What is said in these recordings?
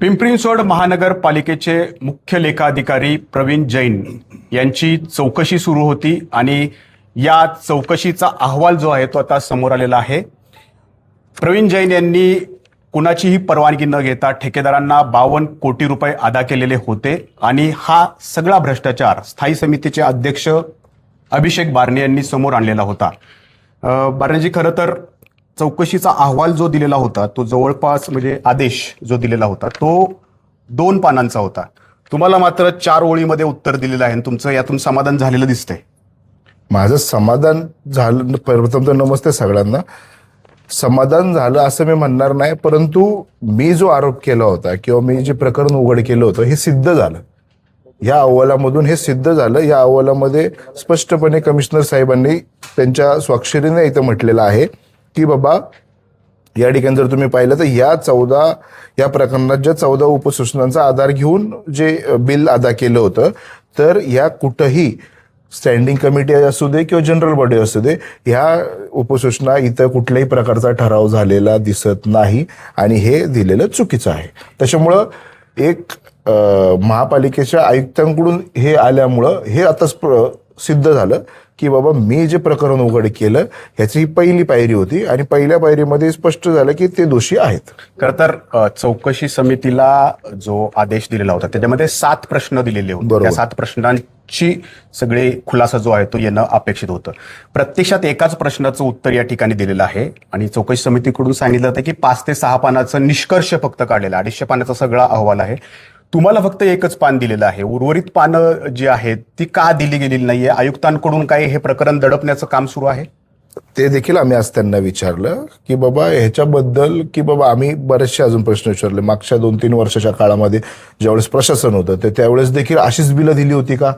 पिंपरी-चिंचवड महानगरपालिकेचे मुख्य लेखाधिकारी प्रवीण जैन यांची चौकशी सुरू होती आणि या चौकशीचा अहवाल जो आहे तो आता समोर आलेला आहे. प्रवीण जैन यांनी कुणाचीही परवानगी न घेता ठेकेदारांना 52 कोटी रुपये अदा केलेले होते आणि हा सगळा भ्रष्टाचार स्थायी समितीचे अध्यक्ष अभिषेक बारणे यांनी समोर आणलेला होता. बारणेजी, खरं तर चौकशीचा अहवाल जो दिलेला होता तो जवळपास म्हणजे आदेश जो दिलेला होता तो 2 पानांचा होता. तुम्हाला मात्र 4 ओळीमध्ये उत्तर दिलेलं आहे आणि तुमचं यातून समाधान झालेलं दिसतंय. माझं समाधान झालं, प्रथम तर नमस्ते सगळ्यांना. समाधान झालं असं मी म्हणणार नाही, परंतु मी जो आरोप केला होता किंवा मी जे प्रकरण उघड केलं होतं हे सिद्ध झालं. या अहवालामधून हे सिद्ध झालं. या अहवालामध्ये स्पष्टपणे कमिशनर साहेबांनी त्यांच्या स्वाक्षरीने इथं म्हटलेलं आहे की बाबा या ठिकाणी जर तुम्ही पाहिलं तर या प्रकरणात ज्या 14 उपसूचनांचा आधार घेऊन जे बिल अदा केलं होतं, तर या कुठंही स्टँडिंग कमिटी असू दे किंवा जनरल बॉडी असू दे, ह्या उपसूचना इथं कुठल्याही प्रकारचा ठराव झालेला दिसत नाही आणि हे दिलेलं चुकीचं आहे. त्याच्यामुळं एक महापालिकेच्या आयुक्तांकडून हे आल्यामुळं हे आता सिद्ध झालं की बाबा मी जे प्रकरण उघड केलं ह्याची ही पहिली पायरी होती आणि पहिल्या पायरीमध्ये स्पष्ट झालं की ते दोषी आहेत. खरं तर चौकशी समितीला जो आदेश दिलेला होता त्याच्यामध्ये 7 प्रश्न दिलेले होते. त्या 7 प्रश्नांची सगळे खुलासा जो आहे तो येणं अपेक्षित होतं. प्रत्यक्षात एकाच प्रश्नाचं उत्तर या ठिकाणी दिलेलं आहे आणि चौकशी समितीकडून सांगितलं होतं की 5 ते 6 पानाचं निष्कर्ष फक्त काढलेला, 250 पानाचा सगळा अहवाल आहे. तुम्हाला फक्त एकच पान दिलेलं आहे. उर्वरित पानं जी आहेत ती का दिली गेलेली नाहीये? आयुक्तांकडून काही हे प्रकरण दडपण्याचं काम सुरू आहे? ते देखील आम्ही आज त्यांना विचारलं की बाबा ह्याच्याबद्दल, की बाबा आम्ही बरेचसे अजून प्रश्न विचारले. मागच्या 2-3 वर्षाच्या काळामध्ये ज्यावेळेस प्रशासन होतं तर त्यावेळेस देखील अशीच बिलं दिली होती का?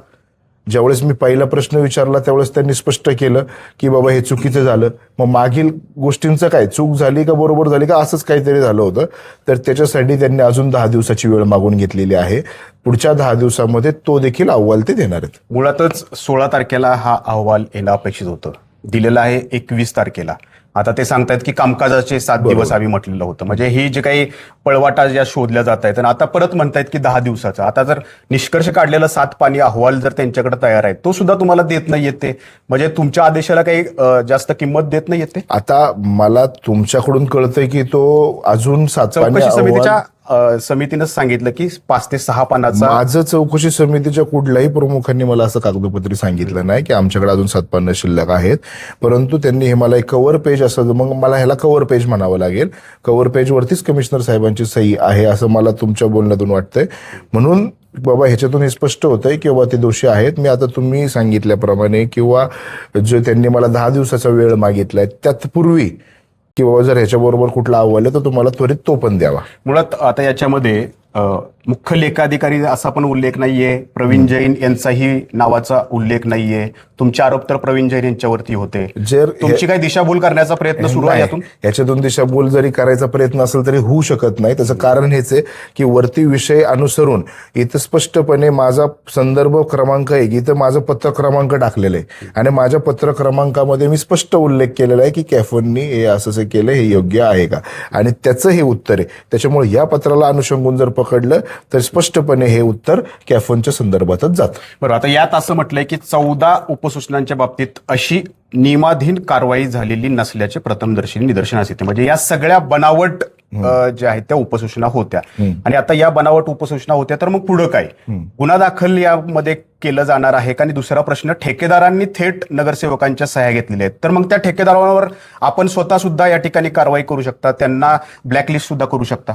ज्यावेळेस मी पहिला प्रश्न विचारला त्यावेळेस त्यांनी स्पष्ट केलं की बाबा हे चुकीचं झालं. मग मागील गोष्टींचं काय, चूक झाली का बरोबर झाली का असंच काहीतरी झालं होतं, तर त्याच्यासाठी त्यांनी अजून 10 दिवसाची वेळ मागून घेतलेली आहे. पुढच्या 10 दिवसामध्ये तो देखील अहवाल ते देणार आहेत. मुळातच 16 तारखेला हा अहवाल येणं अपेक्षित होतं, दिलेला आहे 21 तारखेला. आता ते सांगतायत की कामकाजाचे 7 दिवस आम्ही म्हटलेलं होतं. म्हणजे ही जे काही पळवाटा ज्या शोधल्या जात आहेत आणि आता परत म्हणतायत की 10 दिवसाचा. आता जर निष्कर्ष काढलेला 7 पानी अहवाल जर त्यांच्याकडे तयार आहे तो सुद्धा तुम्हाला देत नाही येते, म्हणजे तुमच्या आदेशाला काही जास्त किंमत देत नाही येते. आता मला तुमच्याकडून कळतंय की तो अजून 7 पानी चौकशी समितीच्या समितीनं सांगितलं की 5 ते 6 पानाचा. माझं चौकशी समितीच्या कुठल्याही प्रमुखांनी मला असं कागदपत्री सांगितलं नाही की आमच्याकडे अजून 7 पानं शिल्लक आहेत, परंतु त्यांनी हे मला एक कव्हर पेज असं, मग मला ह्याला कव्हर पेज म्हणावं लागेल. कव्हर पेजवरतीच कमिशनर साहेबांची सही आहे असं मला तुमच्या बोलण्यातून वाटतंय. म्हणून बाबा ह्याच्यातून हे स्पष्ट होतंय की बाबा ते दोषी आहेत. मी आता तुम्ही सांगितल्याप्रमाणे किंवा जो त्यांनी मला 10 दिवसाचा वेळ मागितलाय त्यात पूर्वी की बाबा जर ह्याच्याबरोबर कुठला अहवाल आहे तर तुम्हाला त्वरित तो पण द्यावा. मुळात आता याच्यामध्ये मुख्य लेखाधिकारी असा पण उल्लेख नाहीये, प्रवीण जैन यांचाही नावाचा उल्लेख नाहीये. तुमचे आरोप तर प्रवीण जैन यांच्यावरती होते. जर तुमची काही दिशाभूल करण्याचा प्रयत्न सुरू आहे यातून? याच्यातून दिशाभूल जरी करायचा प्रयत्न असेल तरी होऊ शकत नाही. त्याचं कारण हेच आहे की वरती विषय अनुसरून इथं स्पष्टपणे माझा संदर्भ क्रमांक 1, इथं माझं पत्र क्रमांक टाकलेलं आहे आणि माझ्या पत्र क्रमांकामध्ये मी स्पष्ट उल्लेख केलेला आहे की कॅफोननी हे असं केलं, हे योग्य आहे का, आणि त्याचं हे उत्तर आहे. त्याच्यामुळे या पत्राला अनुषंगून जर पकडलं तर स्पष्टपणे हे उत्तर कॅफोनच्या संदर्भातच जातं. बरं, आता यात असं म्हटलंय की 14 उपसूचनांच्या बाबतीत अशी नियमाधीन कारवाई झालेली नसल्याचे प्रथमदर्शनी निदर्शनास येते. म्हणजे या सगळ्या बनावट ज्या आहेत त्या उपसूचना होत्या आणि आता या बनावट उपसूचना होत्या, तर मग पुढं काय गुन्हा दाखल यामध्ये केलं जाणार आहे का? आणि दुसरा प्रश्न, ठेकेदारांनी थेट नगरसेवकांच्या सह्या घेतलेल्या आहेत, तर मग त्या ठेकेदारांवर आपण स्वतः सुद्धा या ठिकाणी कारवाई करू शकता, त्यांना ब्लॅकलिस्ट सुद्धा करू शकता.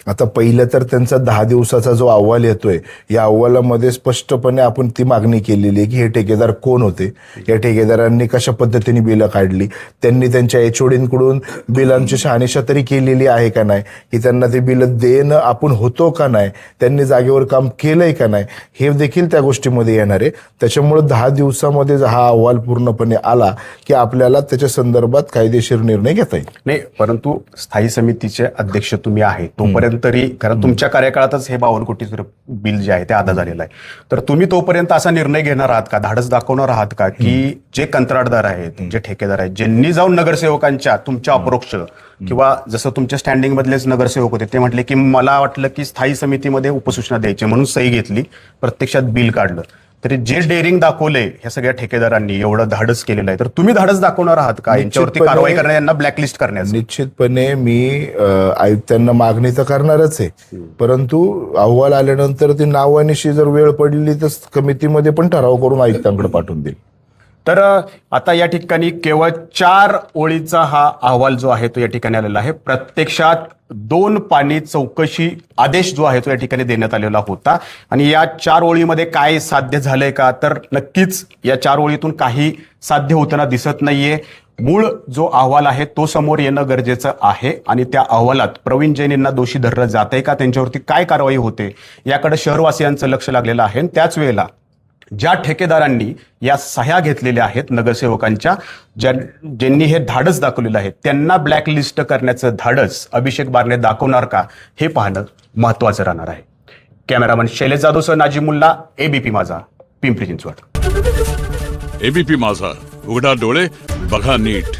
आता पहिलं तर त्यांचा 10 दिवसाचा जो अहवाल येतोय या अहवालामध्ये स्पष्टपणे आपण ती मागणी केलेली आहे की हे ठेकेदार कोण होते, या ठेकेदारांनी कशा पद्धतीने बिलं काढली, त्यांनी त्यांच्या एचओडींकडून बिलांची शहानिशा तरी केलेली आहे का नाही, की त्यांना ते बिलं देणं आपण होतो का नाही, त्यांनी जागेवर काम केलंय का नाही, हे देखील त्या गोष्टीमध्ये दिवसामध्ये येणार आहे. त्याच्यामुळे 10 दिवसामध्ये हा अहवाल पूर्णपणे आला की आपल्याला त्याच्या संदर्भात कायदेशीर निर्णय घेता येईल. नाही, परंतु स्थायी समितीचे अध्यक्ष तुम्ही आहे तोपर्यंत तरी, कारण तुमच्या कार्यकाळातच हे 52 कोटीचं बिल जे आहे ते अदा झालेलं आहे, तर तुम्ही तोपर्यंत असा निर्णय घेणार आहात का, धाडस दाखवणार आहात का की जे कंत्राटदार आहेत, जे ठेकेदार आहेत, ज्यांनी जाऊन नगरसेवकांच्या तुमच्या अपरोक्ष किंवा जसं तुमच्या स्टँडिंग मधलेच नगरसेवक होते ते म्हटले की मला वाटलं की स्थायी समितीमध्ये उपसूचना द्यायची म्हणून सही घेतली, प्रत्यक्षात बिल काढलं, तरी जे डेअरिंग दाखवले ह्या सगळ्या ठेकेदारांनी, एवढं धाडस केलेलं आहे, तर तुम्ही धाडस दाखवणार आहात का यांच्यावरती कारवाई करण्या, यांना ब्लॅकलिस्ट करण्याचं? निश्चितपणे मी आयुक्तांना मागणी तर करणारच आहे, परंतु अहवाल आल्यानंतर ती नावानिशी जर वेळ पडली तर कमिटीमध्ये पण ठराव करून आयुक्तांकडे पाठवून देईल. तर आता या ठिकाणी केवळ 4 ओळीचा हा अहवाल जो आहे तो या ठिकाणी आलेला आहे. प्रत्यक्षात 2 पानी चौकशी आदेश जो आहे तो या ठिकाणी देण्यात आलेला होता. आणि या 4 ओळीमध्ये काय साध्य झालंय का, तर नक्कीच या 4 ओळीतून काही साध्य होताना दिसत नाहीये. मूळ जो अहवाल आहे तो समोर येणं गरजेचं आहे आणि त्या अहवालात प्रवीण जैन यांना दोषी धरलं जातंय का, त्यांच्यावरती काय कारवाई होते याकडे शहरवासियांचं लक्ष लागलेलं आहे. त्याच वेळेला ज्या ठेकेदारांनी या सह्या घेतलेल्या आहेत नगरसेवकांच्या, ज्यांनी हे धाडस दाखवलेलं आहे, त्यांना ब्लॅकलिस्ट करण्याचं धाडस अभिषेक बारणे दाखवणार का हे पाहणं महत्वाचं राहणार आहे. कॅमेरामन शैलेश जाधवसह नाजिमुल्ला, एबीपी माझा, पिंपरी चिंचवड. एबीपी माझा, उघडा डोळे बघा नीट.